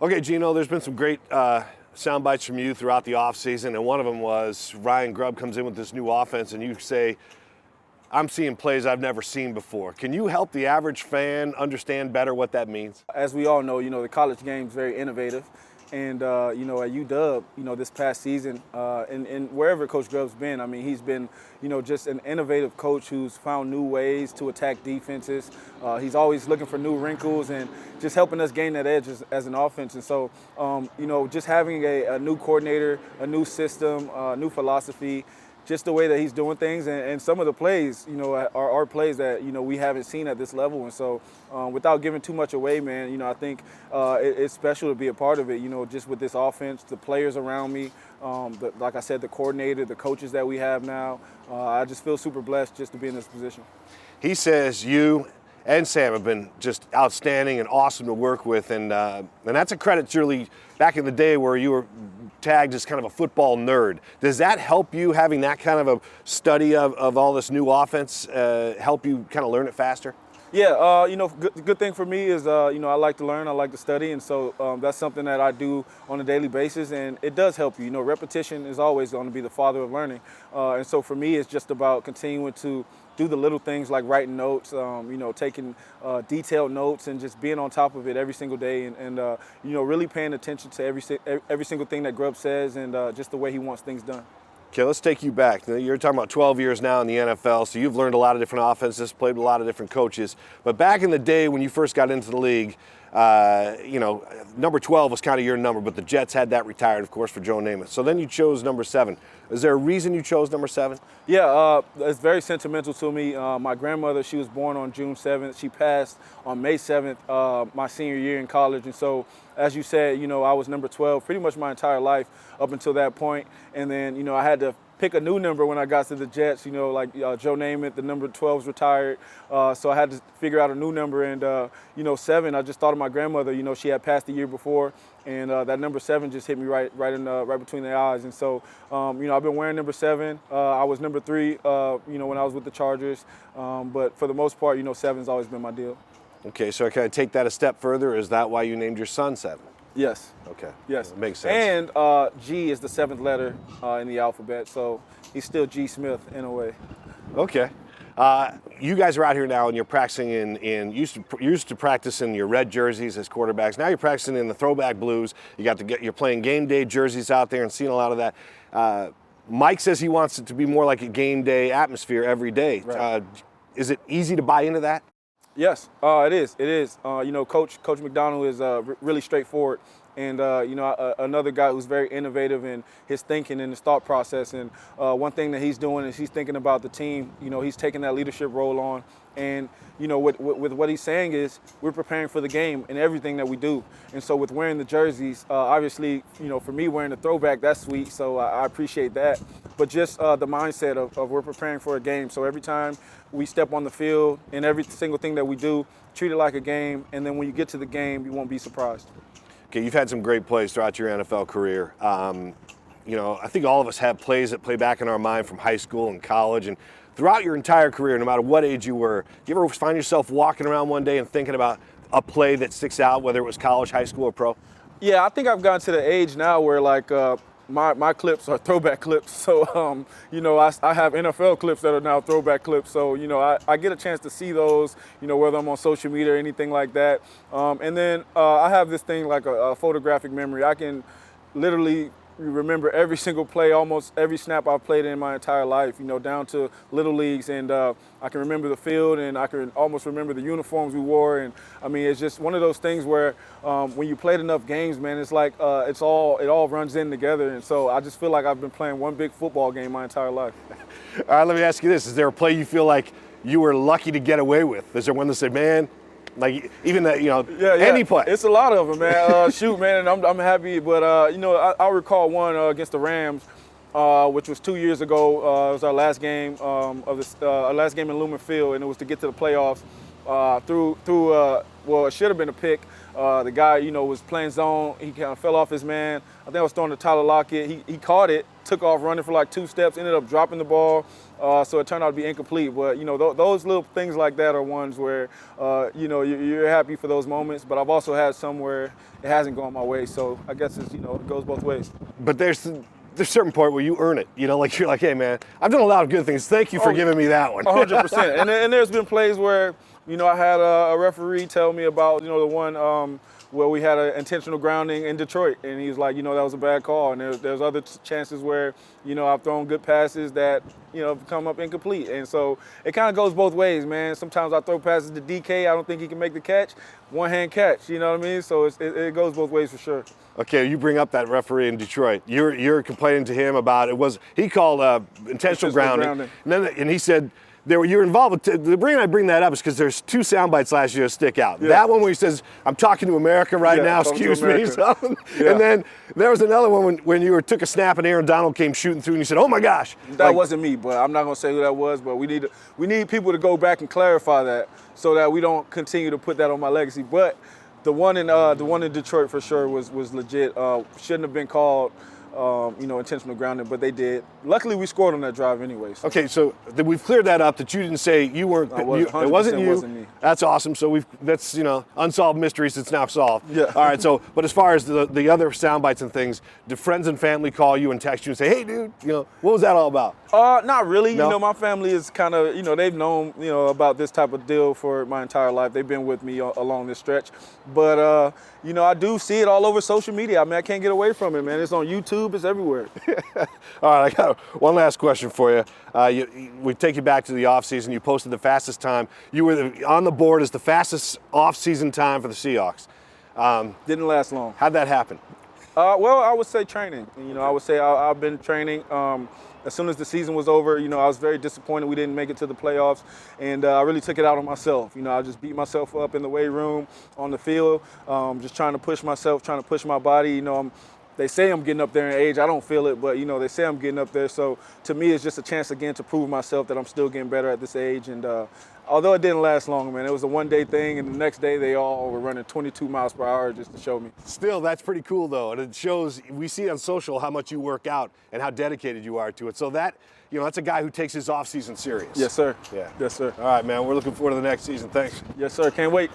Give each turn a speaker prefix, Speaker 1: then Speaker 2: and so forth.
Speaker 1: Okay, Geno, there's been some great sound bites from you throughout the offseason, and one of them was Ryan Grubb comes in with this new offense, and you say, I'm seeing plays I've never seen before. Can you help the average fan understand better what that means?
Speaker 2: As we all know, the college game is very innovative. And, at UW, this past season, and wherever Coach Grubb's been, he's been, just an innovative coach who's found new ways to attack defenses. He's always looking for new wrinkles and just helping us gain that edge as an offense. And so, just having a new coordinator, a new system, new philosophy, just the way that he's doing things, and some of the plays, are plays that, we haven't seen at this level. And so without giving too much away, man, I think it's special to be a part of it, just with this offense, the players around me, like I said, the coordinator, the coaches that we have now. I just feel super blessed just to be in this position.
Speaker 1: He says you and Sam have been just outstanding and awesome to work with, and that's a credit to really back in the day where you were tagged as kind of a football nerd. Does that help you, having that kind of a study of all this new offense, help you kind of learn it faster?
Speaker 2: Yeah, good thing for me is, I like to learn, I like to study, and so that's something that I do on a daily basis, and it does help you. Repetition is always going to be the father of learning, and so for me, it's just about continuing to do the little things like writing notes, taking detailed notes and just being on top of it every single day, and really paying attention to every single thing that Grubb says and just the way he wants things done.
Speaker 1: Okay, let's take you back. You're talking about 12 years now in the NFL, so you've learned a lot of different offenses, played with a lot of different coaches. But back in the day when you first got into the league, number 12 was kind of your number, but the Jets had that retired, of course, for Joe Namath. So then you chose number 7. Is there a reason you chose number 7?
Speaker 2: Yeah, it's very sentimental to me. My grandmother, she was born on June 7th. She passed on May 7th, my senior year in college. And so, as you said, I was number 12 pretty much my entire life up until that point. And then, I had to pick a new number when I got to the Jets, like Joe Namath, the number 12's retired. So I had to figure out a new number. And, 7, I just thought of my grandmother. She had passed the year before. And that number 7 just hit me right between the eyes. And so, I've been wearing number 7. I was number 3, when I was with the Chargers. But for the most part, 7's always been my deal.
Speaker 1: Okay, so can I take that a step further? Is that why you named your son 7?
Speaker 2: Yes.
Speaker 1: Okay.
Speaker 2: Yes.
Speaker 1: That makes sense.
Speaker 2: And G is the 7th letter in the alphabet, so he's still G Smith in a way.
Speaker 1: Okay. You guys are out here now, and you're practicing you used to practice in your red jerseys as quarterbacks. Now you're practicing in the throwback blues. You're playing game day jerseys out there and seeing a lot of that. Mike says he wants it to be more like a game day atmosphere every day.
Speaker 2: Right.
Speaker 1: Is it easy to buy into that?
Speaker 2: Yes, it is. It is. Coach McDonald is really straightforward, and another guy who's very innovative in his thinking and his thought process. And one thing that he's doing is he's thinking about the team. He's taking that leadership role on, and with what he's saying is we're preparing for the game in everything that we do. And so with wearing the jerseys, obviously, for me wearing the throwback, that's sweet. So I appreciate that. But just the mindset of we're preparing for a game. So every time we step on the field and every single thing that we do, treat it like a game. And then when you get to the game, you won't be surprised.
Speaker 1: Okay, you've had some great plays throughout your NFL career. I think all of us have plays that play back in our mind from high school and college. And throughout your entire career, no matter what age you were, do you ever find yourself walking around one day and thinking about a play that sticks out, whether it was college, high school, or pro? Yeah,
Speaker 2: I think I've gotten to the age now where, my clips are throwback clips. So, I have NFL clips that are now throwback clips. So, I get a chance to see those, whether I'm on social media or anything like that. And then I have this thing like a photographic memory. I can literally remember every single play, almost every snap I've played in my entire life, down to little leagues. And I can remember the field, and I can almost remember the uniforms we wore. And it's just one of those things where when you played enough games, man, it's like it all runs in together. And so I just feel like I've been playing one big football game my entire life.
Speaker 1: All right, let me ask you this. Is there a play you feel like you were lucky to get away with? Is there one that said, man, like even that, any play?
Speaker 2: It's a lot of them, man. Shoot, man, and I'm happy. But, I recall one against the Rams, which was 2 years ago. It was our last game our last game in Lumen Field, and it was to get to the playoffs. It should have been a pick. The guy, was playing zone. He kind of fell off his man. I think I was throwing to Tyler Lockett. He caught it, took off running for like 2 steps, ended up dropping the ball. So it turned out to be incomplete. But, those little things like that are ones where, you're happy for those moments. But I've also had some where it hasn't gone my way. So I guess it's, it goes both ways.
Speaker 1: But there's a certain point where you earn it. Like you're like, hey, man, I've done a lot of good things. Thank you for giving me that one.
Speaker 2: 100%. And there's been plays where, I had a referee tell me about, the one where we had an intentional grounding in Detroit. And he was like, that was a bad call. And there's other chances where, I've thrown good passes that, come up incomplete. And so it kind of goes both ways, man. Sometimes I throw passes to DK. I don't think he can make the catch. One-hand catch, you know what I mean? So it goes both ways for sure.
Speaker 1: Okay, you bring up that referee in Detroit. You're complaining to him about he called intentional grounding. And he said, you're involved with, the reason I bring that up is because there's 2 sound bites last year that stick out. Yeah. That one where he says, I'm talking to America right now, excuse me. So, yeah. And then there was another one when you took a snap and Aaron Donald came shooting through and you said, oh my gosh.
Speaker 2: That wasn't me, but I'm not going to say who that was, but we need people to go back and clarify that so that we don't continue to put that on my legacy. But the one in Detroit for sure was legit. Shouldn't have been called. Intentional grounding, but they did. Luckily, we scored on that drive anyways.
Speaker 1: Okay, so we've cleared that up that you didn't say you weren't.
Speaker 2: It
Speaker 1: wasn't you.
Speaker 2: Wasn't me.
Speaker 1: That's awesome. So that's unsolved mysteries. It's now solved.
Speaker 2: Yeah.
Speaker 1: All right. So, but as far as the other sound bites and things, do friends and family call you and text you and say, "Hey, dude, what was that all about?"
Speaker 2: Not really.
Speaker 1: No?
Speaker 2: My family is kind of they've known about this type of deal for my entire life. They've been with me along this stretch, but I do see it all over social media. I mean, I can't get away from it, man. It's on YouTube. It's everywhere.
Speaker 1: All right, I got one last question for you. We take you back to the offseason. You posted the fastest time. You were on the board as the fastest offseason time for the Seahawks.
Speaker 2: Didn't last long.
Speaker 1: How'd that happen?
Speaker 2: Well, I would say training. I would say I've been training. As soon as the season was over, I was very disappointed we didn't make it to the playoffs, and I really took it out on myself. I just beat myself up in the weight room, on the field, just trying to push myself, trying to push my body. They say I'm getting up there in age. I don't feel it, but, they say I'm getting up there. So, to me, it's just a chance, again, to prove myself that I'm still getting better at this age. And although it didn't last long, man, it was a one-day thing, and the next day they all were running 22 miles per hour just to show me.
Speaker 1: Still, that's pretty cool, though. And it shows, we see on social how much you work out and how dedicated you are to it. So that, that's a guy who takes his off-season serious.
Speaker 2: Yes, sir.
Speaker 1: Yeah.
Speaker 2: Yes, sir.
Speaker 1: All right, man, we're looking forward to the next season. Thanks.
Speaker 2: Yes, sir. Can't wait.